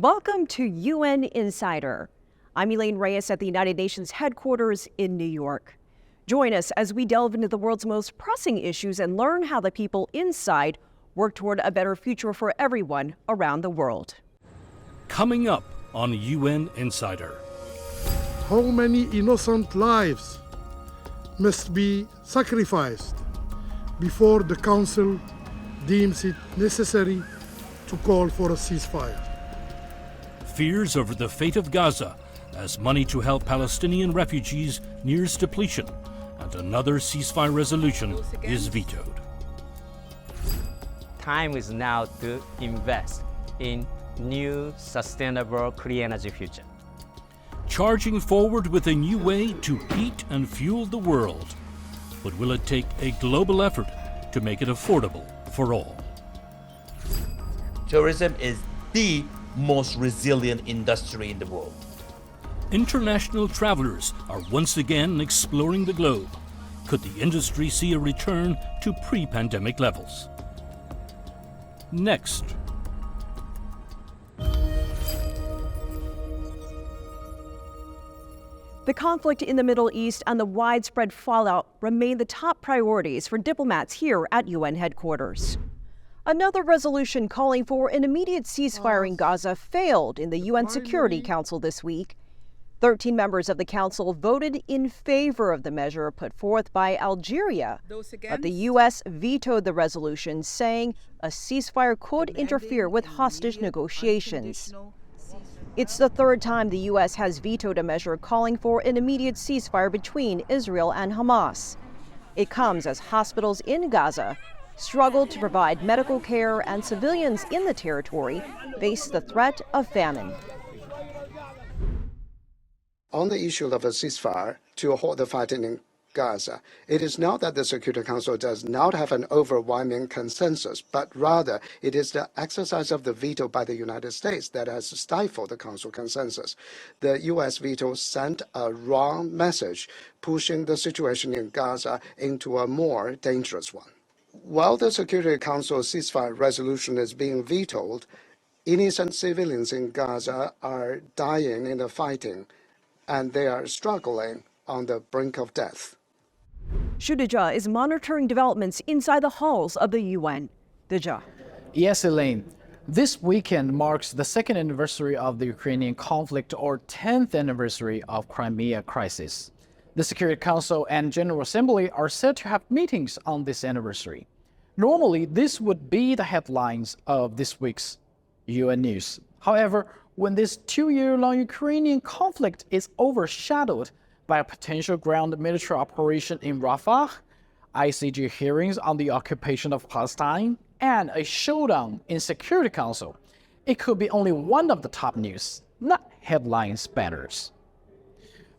Welcome to UN Insider. I'm Elaine Reyes at the United Nations headquarters in New York. Join us as we delve into the world's most pressing issues and learn how the people inside work toward a better future for everyone around the world. Coming up on UN Insider. How many innocent lives must be sacrificed before the Council deems it necessary to call for a ceasefire? Fears over the fate of Gaza as money to help Palestinian refugees nears depletion, and another ceasefire resolution is vetoed. Time is now to invest in new, sustainable, clean energy future. Charging forward with a new way to heat and fuel the world. But will it take a global effort to make it affordable for all? Tourism is the most resilient industry in the world. International travelers are once again exploring the globe. Could the industry see a return to pre-pandemic levels? Next. The conflict in the Middle East and the widespread fallout remain the top priorities for diplomats here at UN headquarters. Another resolution calling for an immediate ceasefire in Gaza failed in the UN Security Council this week. 13 members of the council voted in favor of the measure put forth by Algeria, but the U.S. vetoed the resolution, saying a ceasefire could interfere with hostage negotiations. It's the third time the U.S. has vetoed a measure calling for an immediate ceasefire between Israel and Hamas. It comes as hospitals in Gaza struggle to provide medical care and civilians in the territory face the threat of famine. On the issue of a ceasefire to halt the fighting in Gaza, it is not that the Security Council does not have an overwhelming consensus, but rather it is the exercise of the veto by the United States that has stifled the Council consensus. The U.S. veto sent a wrong message, pushing the situation in Gaza into a more dangerous one. While the Security Council ceasefire resolution is being vetoed, innocent civilians in Gaza are dying in the fighting, and they are struggling on the brink of death. Shudeja is monitoring developments inside the halls of the UN. Deja. Yes, Elaine. This weekend marks the second anniversary of the Ukrainian conflict, or 10th anniversary of Crimea crisis. The Security Council and General Assembly are said to have meetings on this anniversary. Normally, this would be the headlines of this week's UN news. However, when this 2-year-long Ukrainian conflict is overshadowed by a potential ground military operation in Rafah, ICJ hearings on the occupation of Palestine, and a showdown in Security Council, it could be only one of the top news, not headline spatters.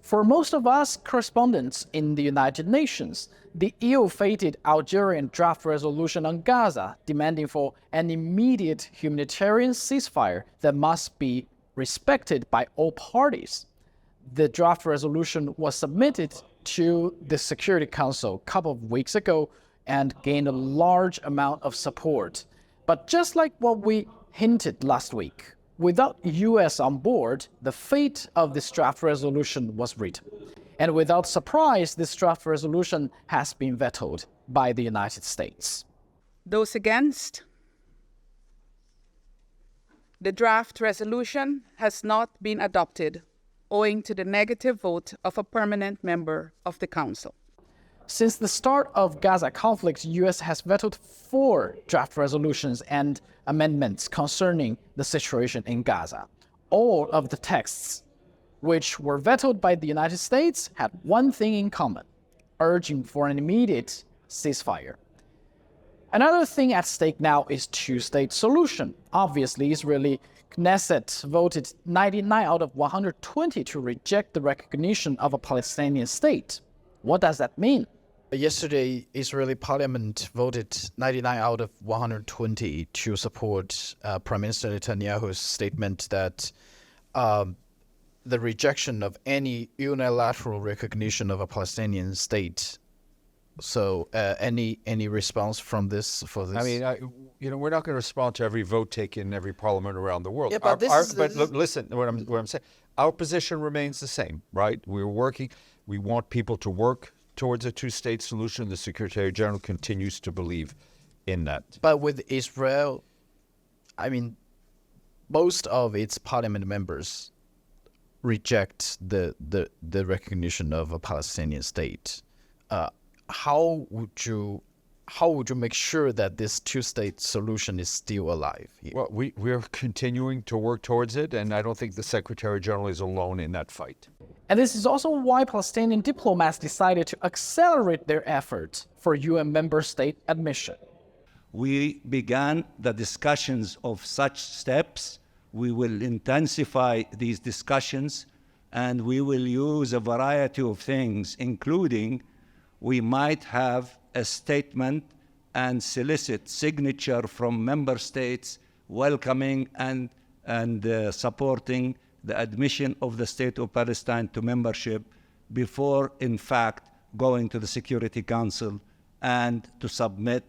For most of us correspondents in the United Nations, the ill-fated Algerian draft resolution on Gaza demanding for an immediate humanitarian ceasefire that must be respected by all parties. The draft resolution was submitted to the Security Council a couple of weeks ago and gained a large amount of support. But just like what we hinted last week, without US on board, the fate of this draft resolution was written. And without surprise, this draft resolution has been vetoed by the United States. Those against? The draft resolution has not been adopted, owing to the negative vote of a permanent member of the Council. Since the start of Gaza conflict, the U.S. has vetoed 4 draft resolutions and amendments concerning the situation in Gaza. All of the texts, which were vetoed by the United States, had one thing in common: urging for an immediate ceasefire. Another thing at stake now is two-state solution. Obviously, Israeli Knesset voted 99 out of 120 to reject the recognition of a Palestinian state. What does that mean? Yesterday, Israeli parliament voted 99 out of 120 to support Prime Minister Netanyahu's statement that the rejection of any unilateral recognition of a Palestinian state So any response from this for this? I mean, we're not going to respond to every vote taken in every parliament around the world. Yeah, but look, listen, what I'm saying, our position remains the same, right? We're working. We want people to work towards a two-state solution. The Secretary General continues to believe in that. But with Israel, I mean, most of its parliament members reject the recognition of a Palestinian state. How would you make sure that this two-state solution is still alive here? Well, we're continuing to work towards it, and I don't think the Secretary General is alone in that fight. And this is also why Palestinian diplomats decided to accelerate their efforts for UN member state admission. We began the discussions of such steps. We will intensify these discussions, and we will use a variety of things, including we might have a statement and solicit signature from member states welcoming and supporting the admission of the State of Palestine to membership before, in fact, going to the Security Council and to submit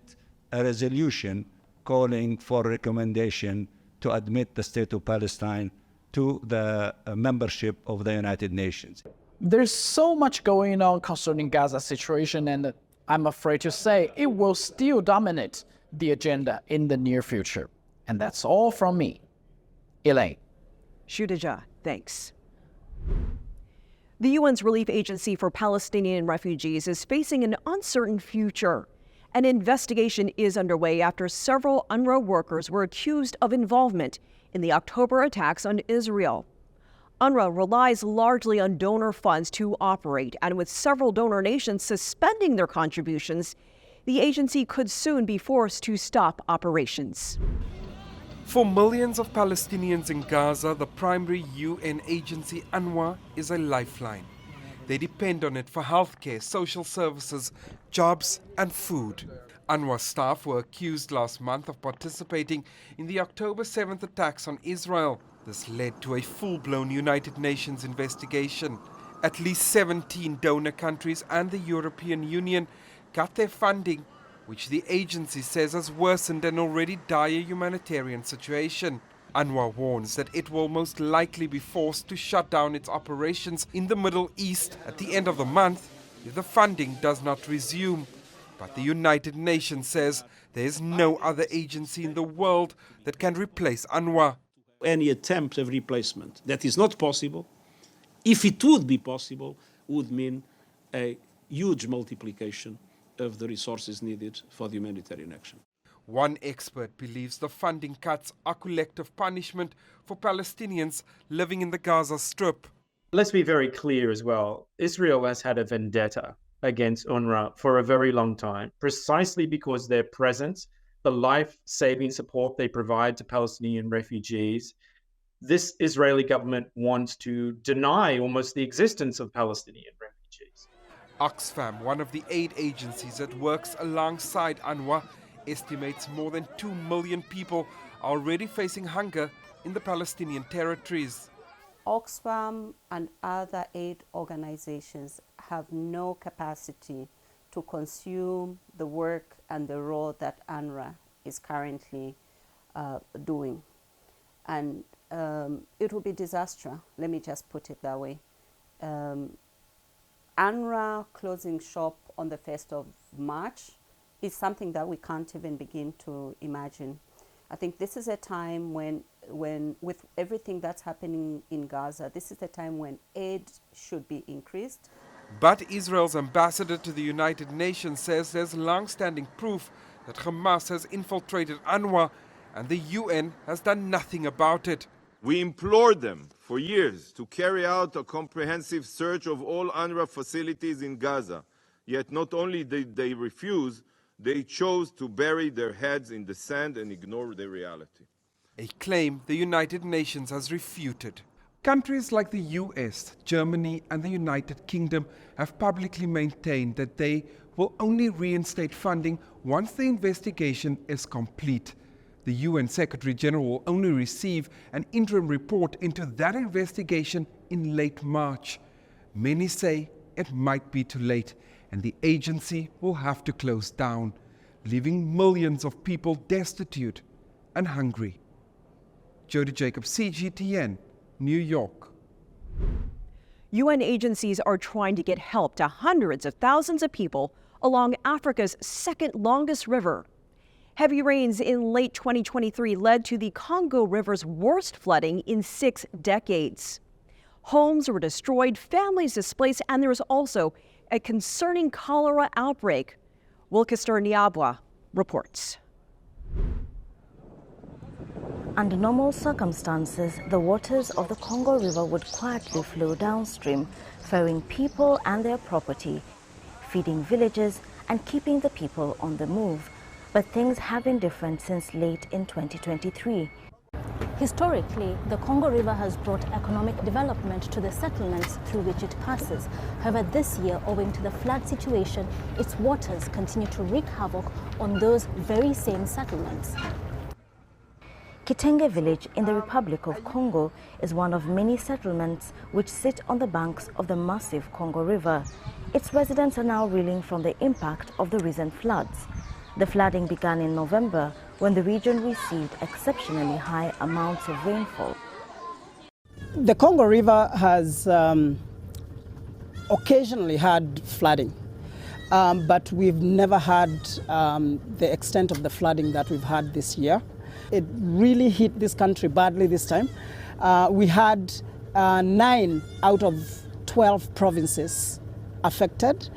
a resolution calling for recommendation to admit the State of Palestine to the membership of the United Nations. There's so much going on concerning Gaza situation, and I'm afraid to say it will still dominate the agenda in the near future. And that's all from me. Elaine. Shudaja, thanks. The UN's Relief Agency for Palestinian Refugees is facing an uncertain future. An investigation is underway after several UNRWA workers were accused of involvement in the October attacks on Israel. UNRWA relies largely on donor funds to operate, and with several donor nations suspending their contributions, the agency could soon be forced to stop operations. For millions of Palestinians in Gaza, the primary UN agency UNRWA is a lifeline. They depend on it for healthcare, social services, jobs and food. UNRWA staff were accused last month of participating in the October 7th attacks on Israel. This led to a full-blown United Nations investigation. At least 17 donor countries and the European Union cut their funding, which the agency says has worsened an already dire humanitarian situation. UNRWA warns that it will most likely be forced to shut down its operations in the Middle East at the end of the month if the funding does not resume. But the United Nations says there is no other agency in the world that can replace UNRWA. Any attempt of replacement that is not possible, if it would be possible, would mean a huge multiplication of the resources needed for the humanitarian action. One expert believes the funding cuts are collective punishment for Palestinians living in the Gaza Strip. Let's be very clear as well. Israel has had a vendetta against UNRWA for a very long time, precisely because their presence, the life-saving support they provide to Palestinian refugees. This Israeli government wants to deny almost the existence of Palestinian refugees. Oxfam, one of the aid agencies that works alongside UNRWA, estimates more than 2 million people are already facing hunger in the Palestinian territories. Oxfam and other aid organizations have no capacity to consume the work and the role that UNRWA is currently doing. And it will be disastrous, let me just put it that way. UNRWA closing shop on the 1st of March is something that we can't even begin to imagine. I think this is a time when with everything that's happening in Gaza, this is the time when aid should be increased. But Israel's ambassador to the United Nations says there's long-standing proof that Hamas has infiltrated UNRWA and the UN has done nothing about it. We implored them for years to carry out a comprehensive search of all UNRWA facilities in Gaza. Yet not only did they refuse, they chose to bury their heads in the sand and ignore the reality. A claim the United Nations has refuted. Countries like the US, Germany and the United Kingdom have publicly maintained that they will only reinstate funding once the investigation is complete. The UN Secretary General will only receive an interim report into that investigation in late March. Many say it might be too late, and the agency will have to close down, leaving millions of people destitute and hungry. Jody Jacobs, CGTN, New York. UN agencies are trying to get help to hundreds of thousands of people along Africa's second longest river. Heavy rains in late 2023 led to the Congo River's worst flooding in 6 decades. Homes were destroyed, families displaced, and there was also a concerning cholera outbreak. Wilkester Niabwa reports. Under normal circumstances, the waters of the Congo River would quietly flow downstream, ferrying people and their property, feeding villages and keeping the people on the move. But things have been different since late in 2023. Historically, the Congo River has brought economic development to the settlements through which it passes. However, this year, owing to the flood situation, its waters continue to wreak havoc on those very same settlements. Kitenge village in the Republic of Congo is one of many settlements which sit on the banks of the massive Congo River. Its residents are now reeling from the impact of the recent floods. The flooding began in November when the region received exceptionally high amounts of rainfall. The Congo River has occasionally had flooding, but we've never had the extent of the flooding that we've had this year. It really hit this country badly this time. We had 9 out of 12 provinces affected.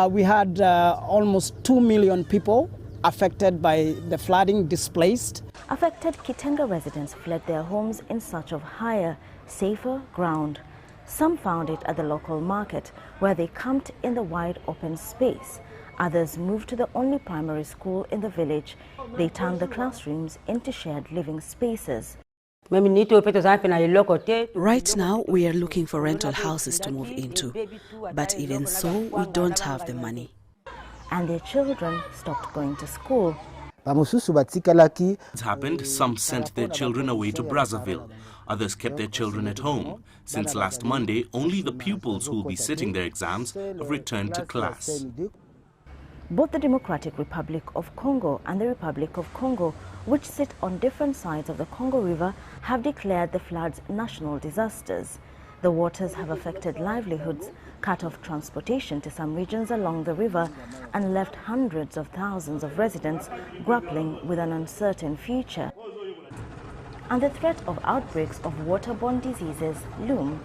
We had almost 2 million people affected by the flooding, displaced. Affected Kitenge residents fled their homes in search of higher, safer ground. Some found it at the local market, where they camped in the wide open space. Others moved to the only primary school in the village. They turned the classrooms into shared living spaces. Right now, we are looking for rental houses to move into, but even so, we don't have the money. And their children stopped going to school. It happened, some sent their children away to Brazzaville. Others kept their children at home. Since last Monday, only the pupils who will be sitting their exams have returned to class. Both the Democratic Republic of Congo and the Republic of Congo, which sit on different sides of the Congo River, have declared the floods national disasters. The waters have affected livelihoods, cut off transportation to some regions along the river, and left hundreds of thousands of residents grappling with an uncertain future. And the threat of outbreaks of waterborne diseases loom.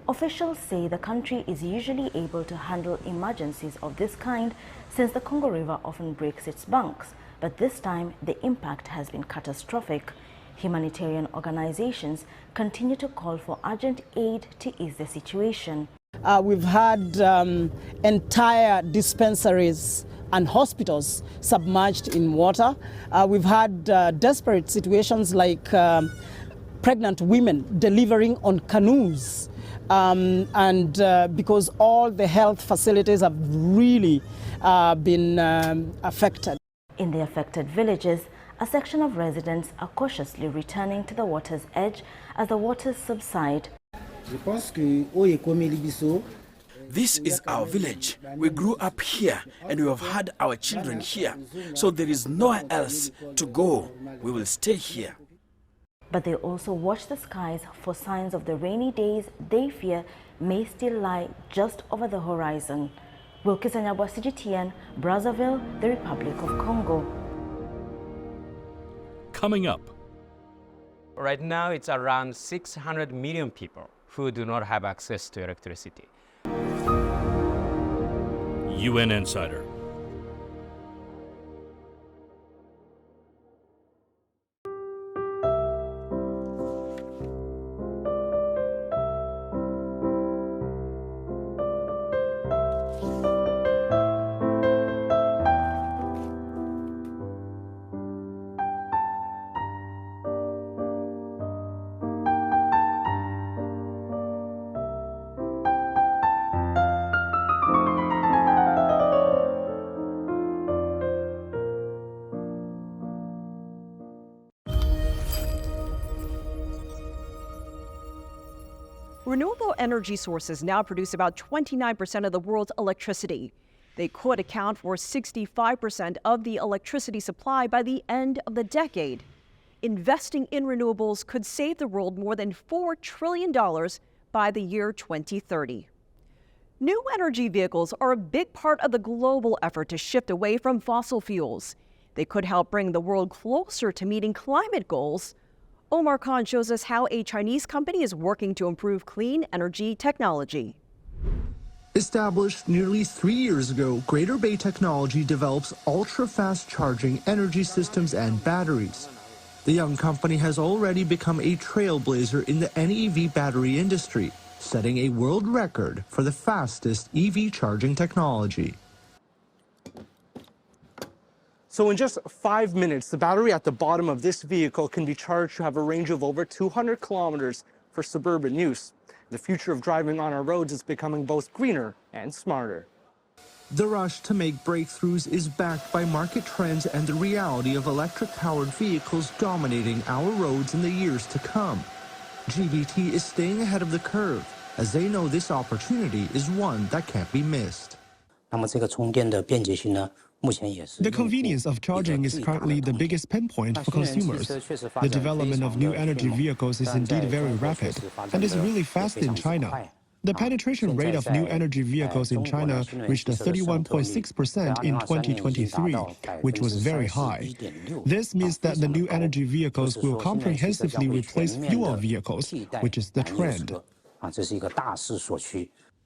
Officials say the country is usually able to handle emergencies of this kind since the Congo River often breaks its banks, but this time the impact has been catastrophic. Humanitarian organizations continue to call for urgent aid to ease the situation. We've had entire dispensaries and hospitals submerged in water. We've had desperate situations like pregnant women delivering on canoes. Because all the health facilities have really been affected. In the affected villages, a section of residents are cautiously returning to the water's edge as the waters subside. This is our village. We grew up here and we have had our children here. So there is nowhere else to go. We will stay here. But they also watch the skies for signs of the rainy days they fear may still lie just over the horizon. Wilkester Niabwa, CGTN, Brazzaville, the Republic of Congo. Coming up. Right now, it's around 600 million people who do not have access to electricity. UN Insider. Renewable energy sources now produce about 29% of the world's electricity. They could account for 65% of the electricity supply by the end of the decade. Investing in renewables could save the world more than $4 trillion by the year 2030. New energy vehicles are a big part of the global effort to shift away from fossil fuels. They could help bring the world closer to meeting climate goals. Omar Khan shows us how a Chinese company is working to improve clean energy technology. Established nearly 3 years ago, Greater Bay Technology develops ultra-fast charging energy systems and batteries. The young company has already become a trailblazer in the NEV battery industry, setting a world record for the fastest EV charging technology. So in just 5 minutes, the battery at the bottom of this vehicle can be charged to have a range of over 200 kilometers for suburban use. The future of driving on our roads is becoming both greener and smarter. The rush to make breakthroughs is backed by market trends and the reality of electric-powered vehicles dominating our roads in the years to come. GBT is staying ahead of the curve, as they know this opportunity is one that can't be missed. The convenience of charging is currently the biggest pain point for consumers. The development of new energy vehicles is indeed very rapid and is really fast in China. The penetration rate of new energy vehicles in China reached 31.6% in 2023, which was very high. This means that the new energy vehicles will comprehensively replace fuel vehicles, which is the trend.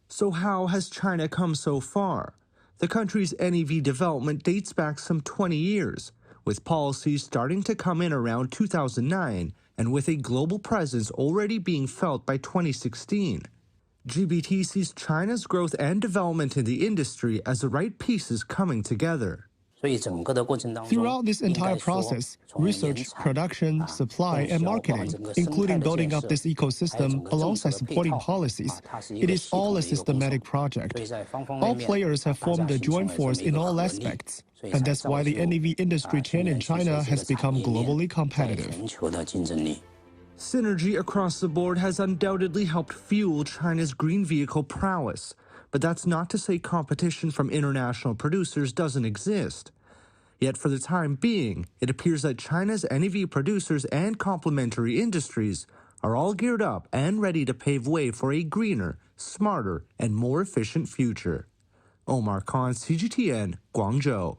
So how has China come so far? The country's NEV development dates back some 20 years, with policies starting to come in around 2009 and with a global presence already being felt by 2016. GBT sees China's growth and development in the industry as the right pieces coming together. Throughout this entire process, research, production, supply, and marketing, including building up this ecosystem alongside supporting policies, it is all a systematic project. All players have formed a joint force in all aspects, and that's why the NEV industry chain in China has become globally competitive. Synergy across the board has undoubtedly helped fuel China's green vehicle prowess, but that's not to say competition from international producers doesn't exist. Yet for the time being, it appears that China's NEV producers and complementary industries are all geared up and ready to pave way for a greener, smarter, and more efficient future. Omar Khan, CGTN, Guangzhou.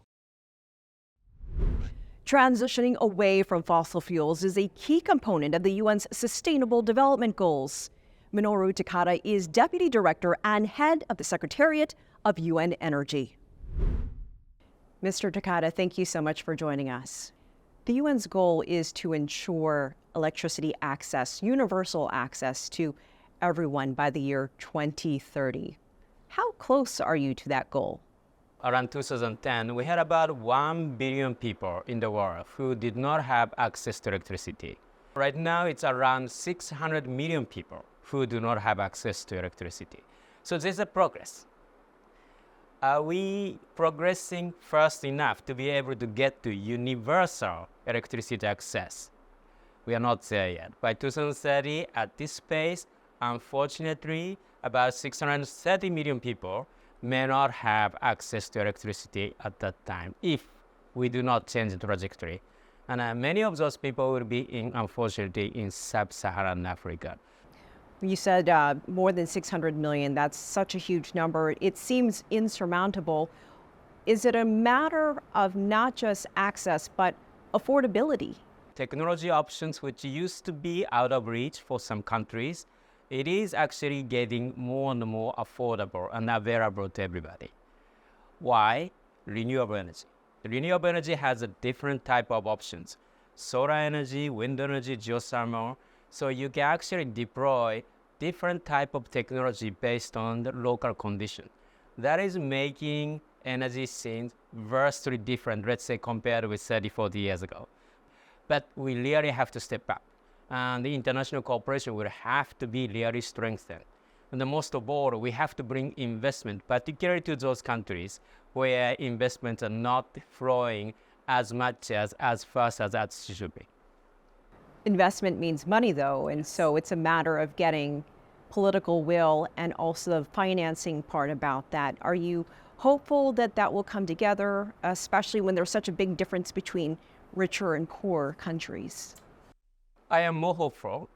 Transitioning away from fossil fuels is a key component of the UN's Sustainable Development Goals. Minoru Takada is Deputy Director and Head of the Secretariat of UN Energy. Mr. Takada, thank you so much for joining us. The UN's goal is to ensure electricity access, universal access to everyone by the year 2030. How close are you to that goal? Around 2010, we had about 1 billion people in the world who did not have access to electricity. Right now, it's around 600 million people who do not have access to electricity. So there's a progress. Are we progressing fast enough to be able to get to universal electricity access? We are not there yet. By 2030, at this pace, unfortunately, about 630 million people may not have access to electricity at that time if we do not change the trajectory. And many of those people will be, unfortunately, in sub-Saharan Africa. You said more than 600 million. That's such a huge number. It seems insurmountable. Is it a matter of not just access, but affordability? Technology options which used to be out of reach for some countries, it is actually getting more and more affordable and available to everybody. Why? Renewable energy. The renewable energy has a different type of options. Solar energy, wind energy, geothermal. So you can actually deploy different type of technology based on the local condition. That is making energy scenes vastly different, let's say, compared with 30, 40 years ago. But we really have to step up. And the international cooperation will have to be really strengthened. And the most of all, we have to bring investment, particularly to those countries where investments are not flowing as much as fast as that should be. Investment means money, though, and so it's a matter of getting political will and also the financing part about that. Are you hopeful that that will come together, especially when there's such a big difference between richer and poorer countries? I am more hopeful.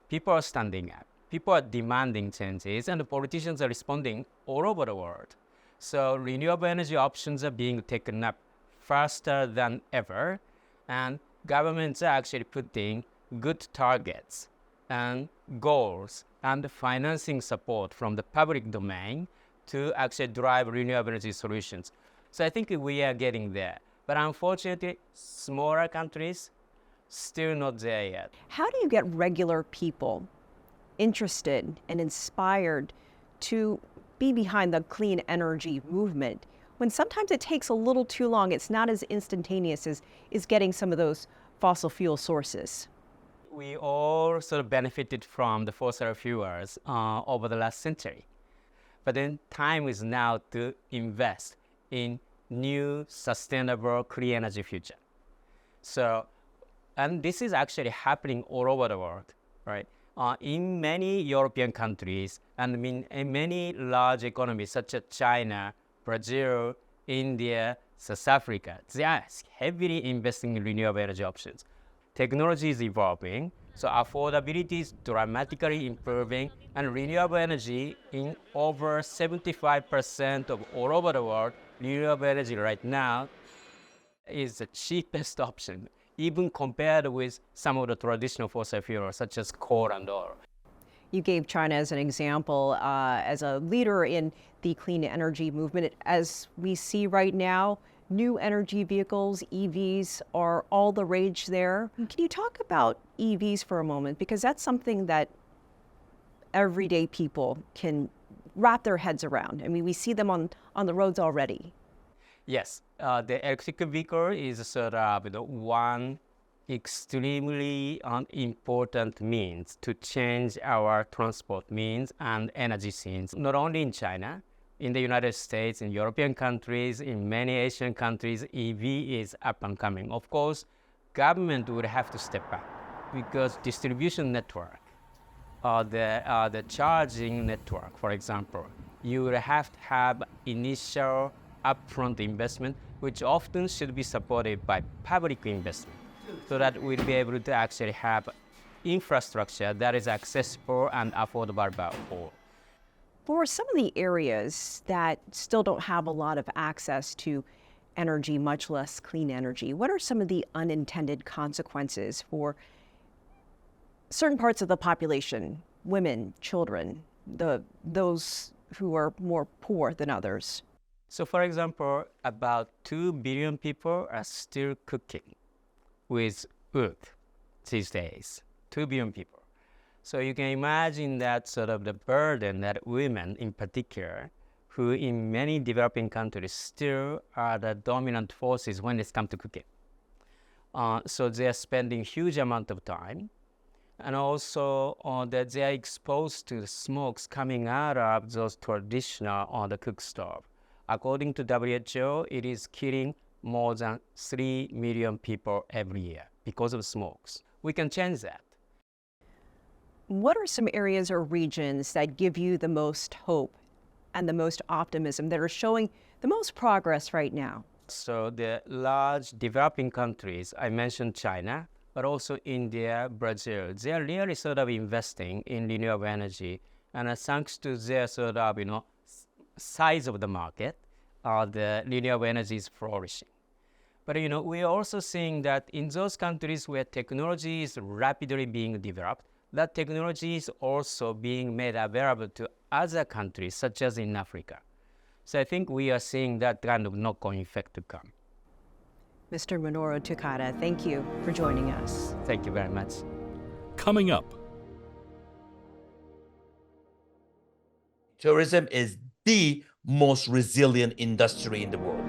People are standing up. People are demanding changes, and the politicians are responding all over the world. So renewable energy options are being taken up faster than ever, and governments are actually putting good targets and goals and financing support from the public domain to actually drive renewable energy solutions. So I think we are getting there. But unfortunately, smaller countries, still not there yet. How do you get regular people interested and inspired to be behind the clean energy movement when sometimes it takes a little too long? It's not as instantaneous as getting some of those fossil fuel sources. We all sort of benefited from the fossil fuels over the last century. But then time is now to invest in new, sustainable, clean energy future. So, and this is actually happening all over the world, right? In many European countries and in many large economies such as China, Brazil, India, South Africa, they are heavily investing in renewable energy options. Technology is evolving, so affordability is dramatically improving, and renewable energy in over 75% of all over the world, renewable energy right now is the cheapest option, even compared with some of the traditional fossil fuels such as coal and oil. You gave China as an example as a leader in the clean energy movement. As we see right now, new energy vehicles, EVs, are all the rage there. Can you talk about EVs for a moment? Because that's something that everyday people can wrap their heads around. I mean, we see them on the roads already. Yes, the electric vehicle is sort of one extremely important means to change our transport means and energy scenes, not only in China, in the United States, in European countries, in many Asian countries. EV is up and coming. Of course, government would have to step up because distribution network, the charging network, for example, you would have to have initial upfront investment, which often should be supported by public investment, so that we'll be able to actually have infrastructure that is accessible and affordable by all. For some of the areas that still don't have a lot of access to energy, much less clean energy, what are some of the unintended consequences for certain parts of the population, women, children, those who are more poor than others? So for example, about 2 billion people are still cooking with wood these days, 2 billion people. So you can imagine that sort of the burden that women in particular, who in many developing countries still are the dominant forces when it comes to cooking. So they are spending huge amount of time, and also that they are exposed to the smokes coming out of those traditional the cook stove. According to WHO, it is killing more than 3 million people every year because of smokes. We can change that. What are some areas or regions that give you the most hope and the most optimism, that are showing the most progress right now? So the large developing countries, I mentioned China, but also India, Brazil, they are really sort of investing in renewable energy. And thanks to their sort of, size of the market, the renewable energy is flourishing. But we are also seeing that in those countries where technology is rapidly being developed, that technology is also being made available to other countries, such as in Africa. So I think we are seeing that kind of knock-on effect to come. Mr. Minoru Takada, thank you for joining us. Thank you very much. Coming up. Tourism is the most resilient industry in the world.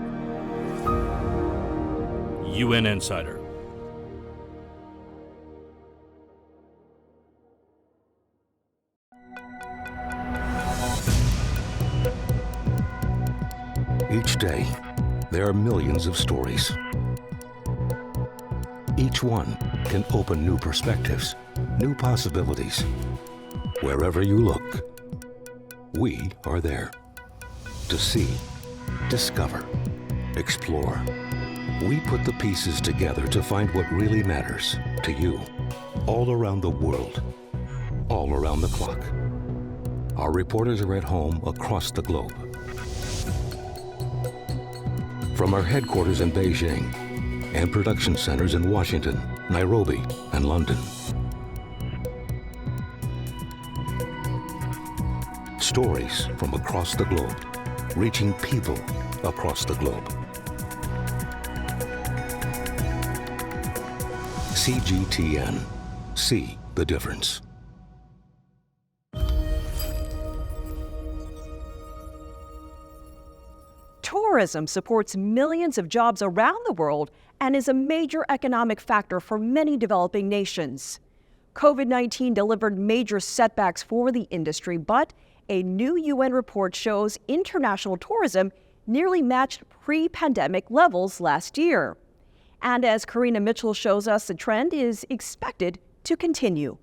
UN Insider. Each day, there are millions of stories. Each one can open new perspectives, new possibilities. Wherever you look, we are there. To see, discover, explore. We put the pieces together to find what really matters to you, all around the world, all around the clock. Our reporters are at home across the globe. From our headquarters in Beijing and production centers in Washington, Nairobi, and London. Stories from across the globe, reaching people across the globe. CGTN. See the difference. Tourism supports millions of jobs around the world and is a major economic factor for many developing nations. COVID-19 delivered major setbacks for the industry, but a new UN report shows international tourism nearly matched pre-pandemic levels last year. And as Karina Mitchell shows us, the trend is expected to continue.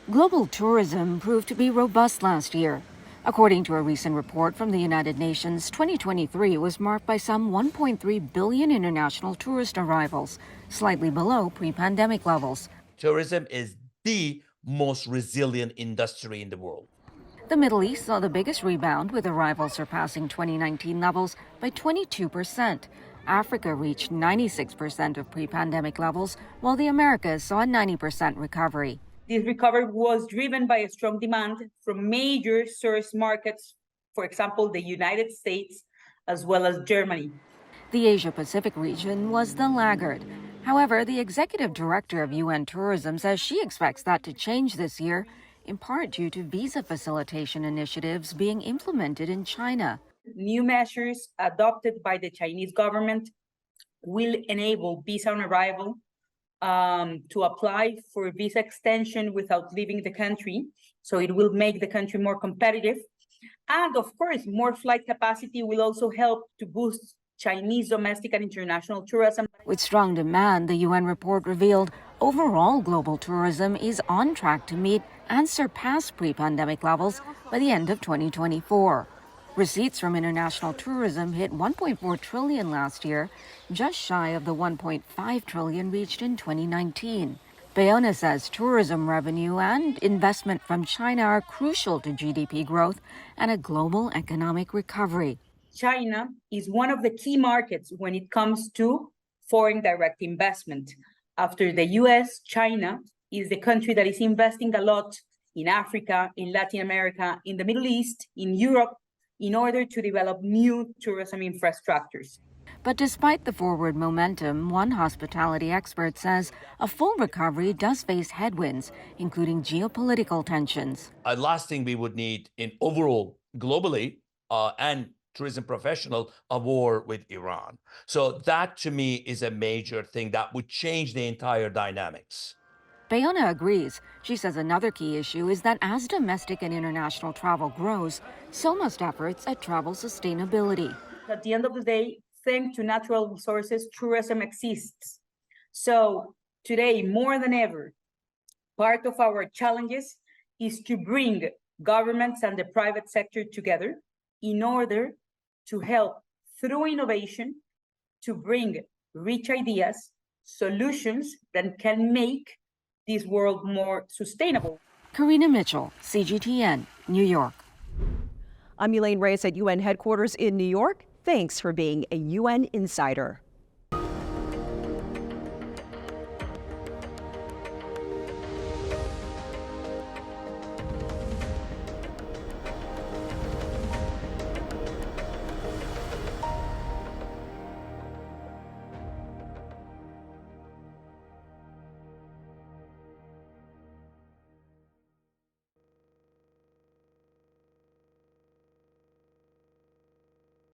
Global tourism proved to be robust last year. According to a recent report from the United Nations, 2023 was marked by some 1.3 billion international tourist arrivals, slightly below pre-pandemic levels. Tourism is the most resilient industry in the world. The Middle East saw the biggest rebound, with arrivals surpassing 2019 levels by 22%. Africa reached 96% of pre-pandemic levels, while the Americas saw a 90% recovery. This recovery was driven by a strong demand from major source markets, for example, the United States, as well as Germany. The Asia-Pacific region was the laggard. However, the executive director of UN Tourism says she expects that to change this year, in part due to visa facilitation initiatives being implemented in China. New measures adopted by the Chinese government will enable visa on arrival to apply for visa extension without leaving the country. So it will make the country more competitive. And of course, more flight capacity will also help to boost Chinese domestic and international tourism. With strong demand, the UN report revealed overall global tourism is on track to meet and surpass pre-pandemic levels by the end of 2024. Receipts from international tourism hit 1.4 trillion last year, just shy of the 1.5 trillion reached in 2019. Bayona says tourism revenue and investment from China are crucial to GDP growth and a global economic recovery. China is one of the key markets when it comes to foreign direct investment. After the US, China is the country that is investing a lot in Africa, in Latin America, in the Middle East, in Europe, in order to develop new tourism infrastructures. But despite the forward momentum, one hospitality expert says a full recovery does face headwinds, including geopolitical tensions. Last thing we would need in overall, globally, and tourism professional, a war with Iran. So that to me is a major thing that would change the entire dynamics. Bayona agrees. She says another key issue is that as domestic and international travel grows, so must efforts at travel sustainability. At the end of the day, thanks to natural resources, tourism exists. So today, more than ever, part of our challenges is to bring governments and the private sector together in order to help, through innovation, to bring rich ideas, solutions that can make this world more sustainable. Karina Mitchell, CGTN, New York. I'm Elaine Reyes at UN headquarters in New York. Thanks for being a UN insider.